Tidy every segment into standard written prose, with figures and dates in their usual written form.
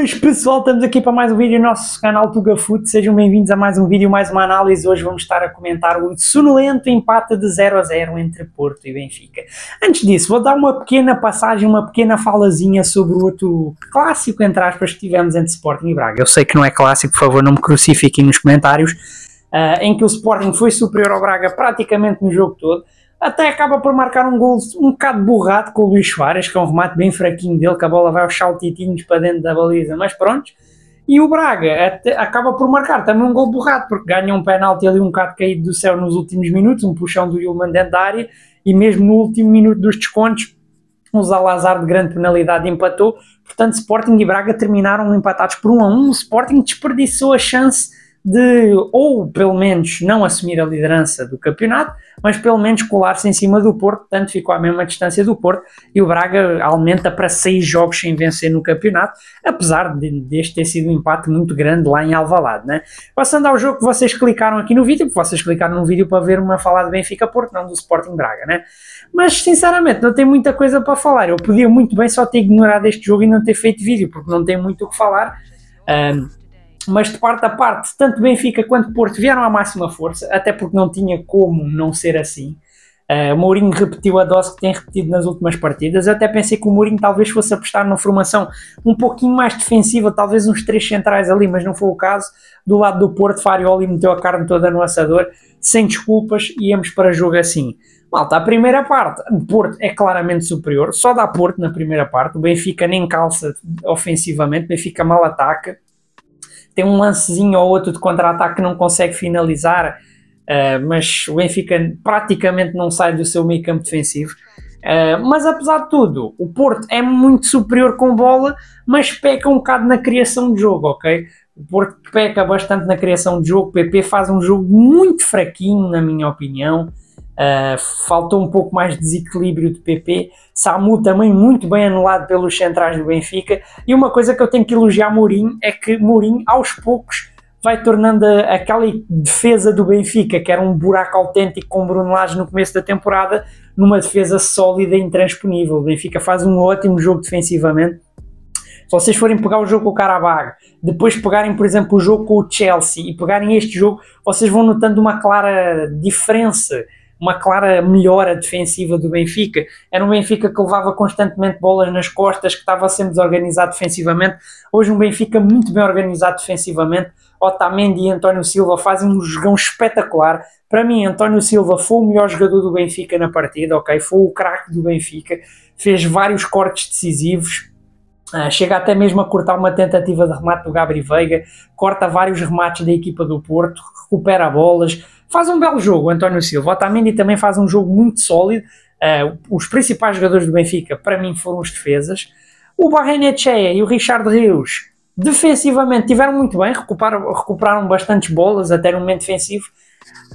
Boas pessoal, estamos aqui para mais um vídeo no nosso canal Tuga Foot. Sejam bem-vindos a mais um vídeo, mais uma análise. Hoje vamos estar a comentar o sonolento empate de 0-0 entre Porto e Benfica. Antes disso, vou dar uma pequena passagem, uma pequena falazinha sobre o outro clássico, entre aspas, que tivemos entre Sporting e Braga. Eu sei que não é clássico, por favor não me crucifiquem nos comentários, em que o Sporting foi superior ao Braga praticamente no jogo todo. Até acaba por marcar um gol um bocado borrado com o Luís Soares, que é um remate bem fraquinho dele, que a bola vai aos saltitinhos para dentro da baliza, mas pronto. E o Braga acaba por marcar também um gol borrado, porque ganha um penalti ali um bocado caído do céu nos últimos minutos, um puxão do Yulman dentro da área, e mesmo no último minuto dos descontos, o Zalazar de grande penalidade empatou. Portanto, Sporting e Braga terminaram empatados por 1-1. O Sporting desperdiçou a chance de, ou pelo menos não assumir a liderança do campeonato, mas pelo menos colar-se em cima do Porto, portanto ficou à mesma distância do Porto, e o Braga aumenta para 6 jogos sem vencer no campeonato, apesar deste ter sido um empate muito grande lá em Alvalade, né? Passando ao jogo que vocês clicaram aqui no vídeo, porque vocês clicaram no vídeo para ver uma falada de Benfica-Porto, não do Sporting Braga, né? Mas sinceramente não tem muita coisa para falar. Eu podia muito bem só ter ignorado este jogo e não ter feito vídeo, porque não tem muito o que falar. Mas de parte a parte, tanto Benfica quanto Porto vieram à máxima força, até porque não tinha como não ser assim. Mourinho repetiu a dose que tem repetido nas últimas partidas. Eu até pensei que o Mourinho talvez fosse apostar numa formação um pouquinho mais defensiva, talvez uns 3 centrais ali, mas não foi o caso. Do lado do Porto, Farioli meteu a carne toda no assador, sem desculpas, e íamos para jogo assim. Malta, a primeira parte, o Porto é claramente superior, só dá Porto na primeira parte, o Benfica nem calça ofensivamente, o Benfica mal ataca. Tem um lancezinho ou outro de contra-ataque que não consegue finalizar, mas o Benfica praticamente não sai do seu meio campo defensivo. Mas apesar de tudo, o Porto é muito superior com bola, mas peca um bocado na criação de jogo, ok? O Porto peca bastante na criação de jogo, o PP faz um jogo muito fraquinho, na minha opinião. Faltou um pouco mais de desequilíbrio de PP. Samu também muito bem anulado pelos centrais do Benfica, e uma coisa que eu tenho que elogiar Mourinho é que Mourinho aos poucos vai tornando aquela defesa do Benfica, que era um buraco autêntico com Bruno Lage no começo da temporada, numa defesa sólida e intransponível. O Benfica faz um ótimo jogo defensivamente. Se vocês forem pegar o jogo com o Qarabag, depois pegarem, por exemplo, o jogo com o Chelsea e pegarem este jogo, vocês vão notando uma clara diferença, uma clara melhora defensiva do Benfica. Era um Benfica que levava constantemente bolas nas costas, que estava sempre desorganizado defensivamente. Hoje um Benfica muito bem organizado defensivamente. Otamendi e António Silva fazem um jogão espetacular. Para mim, António Silva foi o melhor jogador do Benfica na partida, ok? Foi o craque do Benfica, fez vários cortes decisivos. Chega até mesmo a cortar uma tentativa de remate do Gabri Veiga, corta vários remates da equipa do Porto, recupera bolas, faz um belo jogo. António Silva. Otamendi também faz um jogo muito sólido. Os principais jogadores do Benfica para mim foram os defesas. O Barrenechea e o Richard Rios defensivamente tiveram muito bem, recuperaram bastantes bolas até no momento defensivo.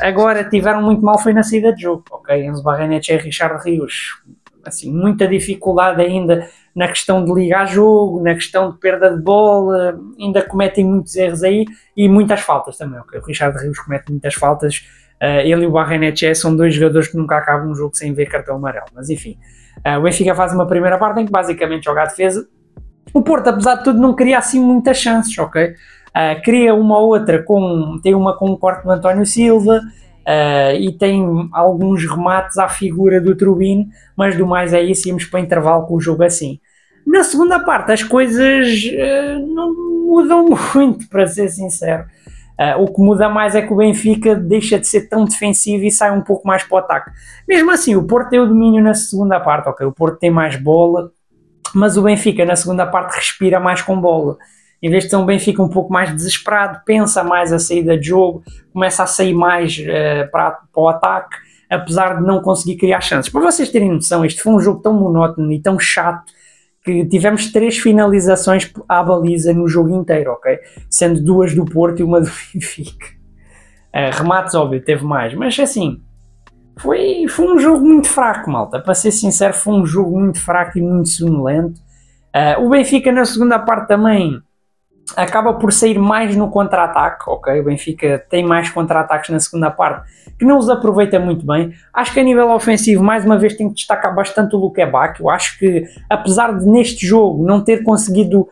Agora tiveram muito mal foi na saída de jogo, ok? Enzo Barrenechea e Richard Rios, assim, muita dificuldade ainda na questão de ligar jogo, na questão de perda de bola, ainda cometem muitos erros aí, e muitas faltas também, ok? O Richard Rios comete muitas faltas, ele e o Barrenechea são 2 jogadores que nunca acabam um jogo sem ver cartão amarelo, mas enfim. O Benfica faz uma primeira parte em que basicamente joga a defesa. O Porto, apesar de tudo, não cria assim muitas chances, ok? Cria uma ou outra, tem uma com um corte do António Silva, e tem alguns remates à figura do Trubin, mas do mais é isso, íamos para o intervalo com o jogo assim. Na segunda parte as coisas não mudam muito, para ser sincero. O que muda mais é que o Benfica deixa de ser tão defensivo e sai um pouco mais para o ataque. Mesmo assim, o Porto tem o domínio na segunda parte, ok? O Porto tem mais bola, mas o Benfica na segunda parte respira mais com bola. Em vez de ser um Benfica um pouco mais desesperado, pensa mais a saída de jogo, começa a sair mais para o ataque, apesar de não conseguir criar chances. Para vocês terem noção, este foi um jogo tão monótono e tão chato que tivemos 3 finalizações à baliza no jogo inteiro, ok? Sendo 2 do Porto e uma do Benfica. Remates, óbvio, teve mais, mas assim, foi um jogo muito fraco, malta. Para ser sincero, foi um jogo muito fraco e muito sonolento. O Benfica na segunda parte também acaba por sair mais no contra-ataque, ok? O Benfica tem mais contra-ataques na segunda parte, que não os aproveita muito bem. Acho que a nível ofensivo, mais uma vez, tem que destacar bastante o Luque Bacchio. Eu acho que, apesar de neste jogo não ter conseguido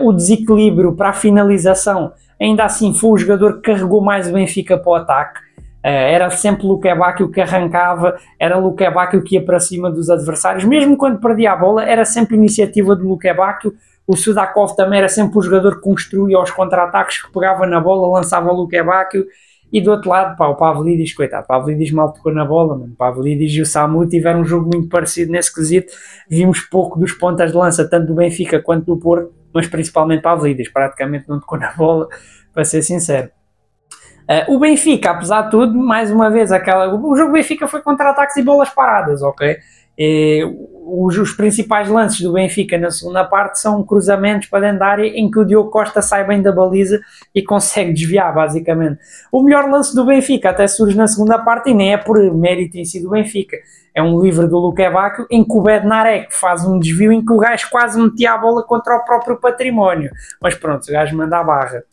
o desequilíbrio para a finalização, ainda assim foi o jogador que carregou mais o Benfica para o ataque. Era sempre Luque Bacchio que arrancava, era Luque Bacchio que ia para cima dos adversários, mesmo quando perdia a bola, era sempre iniciativa de Luque Bacchio. O Sudakov também era sempre o jogador que construía os contra-ataques, que pegava na bola, lançava o Luque Bacchio. E do outro lado, o Pavlidis, coitado, Pavlidis mal tocou na bola, mano. Pavlidis e o Samu tiveram um jogo muito parecido nesse quesito. Vimos pouco dos pontas de lança, tanto do Benfica quanto do Porto, mas principalmente Pavlidis, praticamente não tocou na bola, para ser sincero. O Benfica, apesar de tudo, mais uma vez, o jogo do Benfica foi contra-ataques e bolas paradas, ok? Os principais lances do Benfica na segunda parte são cruzamentos para dentro da área em que o Diogo Costa sai bem da baliza e consegue desviar, basicamente. O melhor lance do Benfica até surge na segunda parte e nem é por mérito em si do Benfica. É um livre do Luque Bacchio em que o Bednarek faz um desvio em que o gajo quase metia a bola contra o próprio património. Mas pronto, o gajo manda a barra.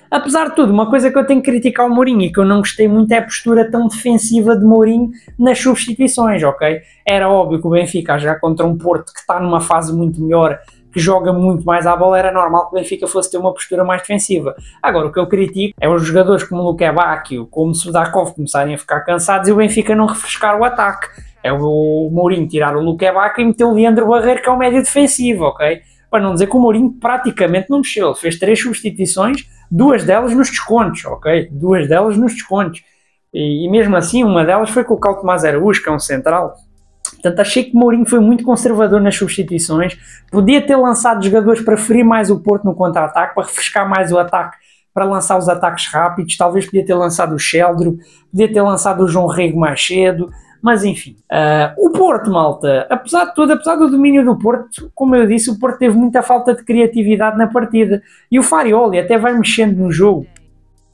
Apesar de tudo, uma coisa que eu tenho que criticar o Mourinho e que eu não gostei muito é a postura tão defensiva de Mourinho nas substituições, ok? Era óbvio que o Benfica a jogar contra um Porto que está numa fase muito melhor, que joga muito mais à bola, era normal que o Benfica fosse ter uma postura mais defensiva. Agora, o que eu critico é os jogadores como o Luque Bacchio, como o Sudakov começarem a ficar cansados e o Benfica não refrescar o ataque. É o Mourinho tirar o Luque Bacchio e meter o Leandro Barreiro, que é o médio defensivo, ok? Para não dizer que o Mourinho praticamente não mexeu. Ele fez 3 substituições, 2 delas nos descontos, ok? 2 delas nos descontos. E mesmo assim, uma delas foi colocar o Tomás Araújo, que é um central. Portanto, achei que o Mourinho foi muito conservador nas substituições. Podia ter lançado jogadores para ferir mais o Porto no contra-ataque, para refrescar mais o ataque, para lançar os ataques rápidos. Talvez podia ter lançado o Sheldro, podia ter lançado o João Rego mais cedo. Mas enfim, o Porto, malta, apesar de tudo, apesar do domínio do Porto, como eu disse, o Porto teve muita falta de criatividade na partida. E o Farioli até vai mexendo no jogo.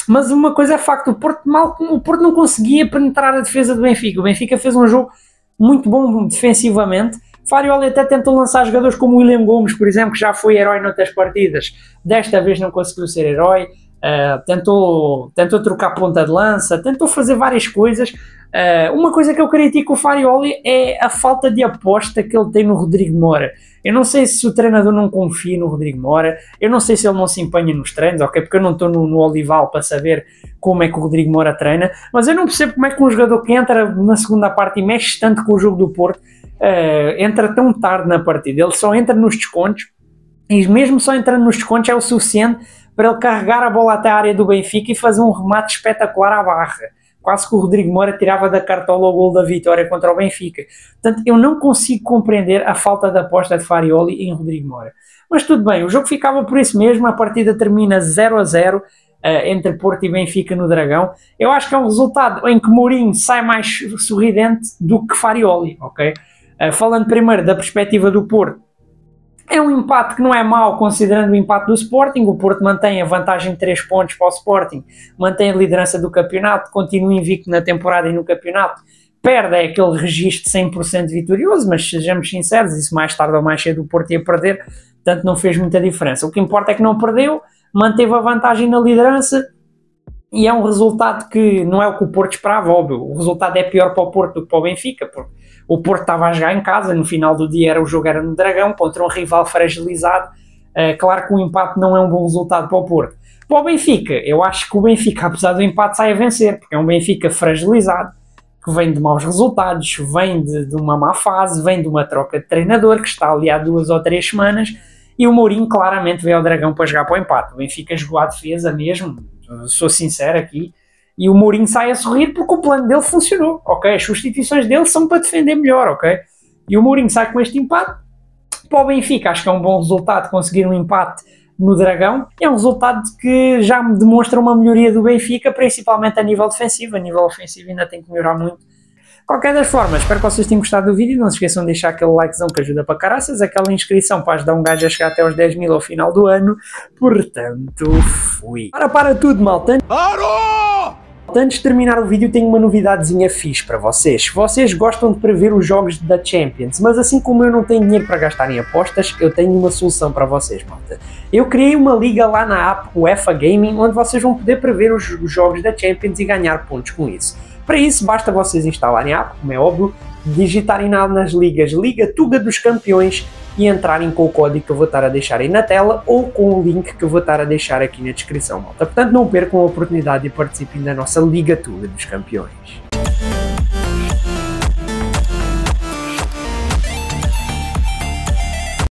Mas uma coisa é facto, o Porto não conseguia penetrar a defesa do Benfica. O Benfica fez um jogo muito bom defensivamente. Farioli até tentou lançar jogadores como o William Gomes, por exemplo, que já foi herói noutras partidas. Desta vez não conseguiu ser herói. Tentou trocar ponta de lança, tentou fazer várias coisas. Uma coisa que eu critico o Farioli é a falta de aposta que ele tem no Rodrigo Moura. Eu não sei se o treinador não confia no Rodrigo Moura, eu não sei se ele não se empenha nos treinos, ok? Porque eu não estou no Olival para saber como é que o Rodrigo Moura treina, mas eu não percebo como é que um jogador que entra na segunda parte e mexe tanto com o jogo do Porto, entra tão tarde na partida. Ele só entra nos descontos, e mesmo só entrando nos descontos é o suficiente para ele carregar a bola até a área do Benfica e fazer um remate espetacular à barra. Quase que o Rodrigo Moura tirava da cartola o gol da vitória contra o Benfica. Portanto, eu não consigo compreender a falta de aposta de Farioli em Rodrigo Moura. Mas tudo bem, o jogo ficava por isso mesmo, a partida termina 0-0 entre Porto e Benfica no Dragão. Eu acho que é um resultado em que Mourinho sai mais sorridente do que Farioli, ok? Falando primeiro da perspectiva do Porto, é um empate que não é mau, considerando o empate do Sporting. O Porto mantém a vantagem de 3 pontos para o Sporting, mantém a liderança do campeonato, continua invicto na temporada e no campeonato. Perde é aquele registro de 100% vitorioso, mas sejamos sinceros, isso mais tarde ou mais cedo o Porto ia perder, portanto não fez muita diferença. O que importa é que não perdeu, manteve a vantagem na liderança e é um resultado que não é o que o Porto esperava, óbvio. O resultado é pior para o Porto do que para o Benfica, porque o Porto estava a jogar em casa, no final do dia o jogo era no Dragão, contra um rival fragilizado. Claro que o empate não é um bom resultado para o Porto. Para o Benfica, eu acho que o Benfica, apesar do empate, sai a vencer, porque é um Benfica fragilizado, que vem de maus resultados, vem de uma má fase, vem de uma troca de treinador, que está ali há 2 ou 3 semanas, e o Mourinho claramente veio ao Dragão para jogar para o empate. O Benfica jogou à defesa mesmo, sou sincero aqui, e o Mourinho sai a sorrir porque o plano dele funcionou, ok? As substituições dele são para defender melhor, ok? E o Mourinho sai com este empate. Para o Benfica, acho que é um bom resultado conseguir um empate no Dragão. É um resultado que já me demonstra uma melhoria do Benfica, principalmente a nível defensivo. A nível ofensivo ainda tem que melhorar muito. De qualquer das formas, espero que vocês tenham gostado do vídeo. Não se esqueçam de deixar aquele likezão que ajuda para caraças, aquela inscrição para ajudar um gajo a chegar até aos 10 mil ao final do ano. Portanto, fui. Para tudo, malta. Antes de terminar o vídeo, tenho uma novidadezinha fixe para vocês. Vocês gostam de prever os jogos da Champions, mas assim como eu não tenho dinheiro para gastar em apostas, eu tenho uma solução para vocês, malta. Eu criei uma liga lá na app UEFA Gaming, onde vocês vão poder prever os jogos da Champions e ganhar pontos com isso. Para isso, basta vocês instalarem a app, como é óbvio, digitarem nas ligas Liga Tuga dos Campeões e entrarem com o código que eu vou estar a deixar aí na tela ou com o link que eu vou estar a deixar aqui na descrição, malta. Portanto, não percam a oportunidade e participem da nossa Liga Tuga dos Campeões.